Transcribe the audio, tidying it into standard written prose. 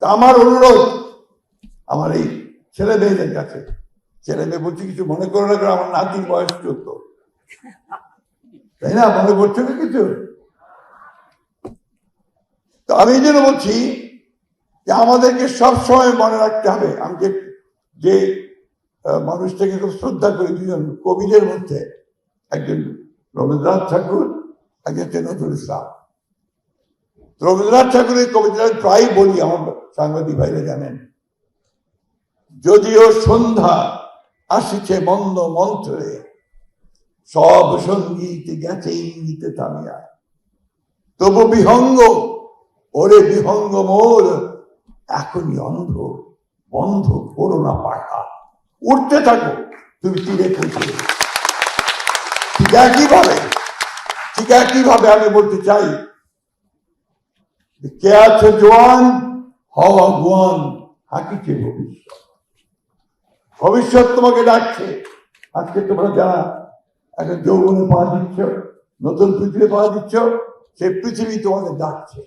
তা আমার অনুরোধ আমার এই ছেলে মেয়েদের কাছে, ছেলে মেয়ে বলছি কিছু মনে করো না, কারণ আমার নাতির বয়স 14, তাই না? মনে করছো না কিছু? তো আমি এই জন্য বলছি যে আমাদেরকে সবসময় মনে রাখতে হবে, আমি যে মানুষটাকে খুব শ্রদ্ধা করি, দুজন কবিদের মধ্যে একজন রবীন্দ্রনাথ ঠাকুর, একজন নজরুল ইসলাম। রবীন্দ্রনাথ ঠাকুরের কবিতা প্রায় বলি, আমার সাংবাদিক ভাইরা জানেন, যদিও সন্ধ্যা আসিছে মন্দ মন্ত্রে, সব সঙ্গীত গেছে ইঙ্গিতে থামিয়া, তবু বিহঙ্গ ওরে বিহঙ্গ মোর এখনই অন্ধ, বন্ধ করো না পাখা, উঠতে থাকো তুমি তীরে পৌঁছে। ঠিক একইভাবে আমি বলতে চাই, কে আছে জোয়ান হওয়া গোয়ান, হাকিছে ভবিষ্যৎ। ভবিষ্যৎ তোমাকে ডাকছে। আজকে তোমরা যারা একটা যৌবনে পা দিচ্ছ, নতুন পৃথিবী পা দিচ্ছ, সেই পৃথিবী তোমাদের ডাকছে।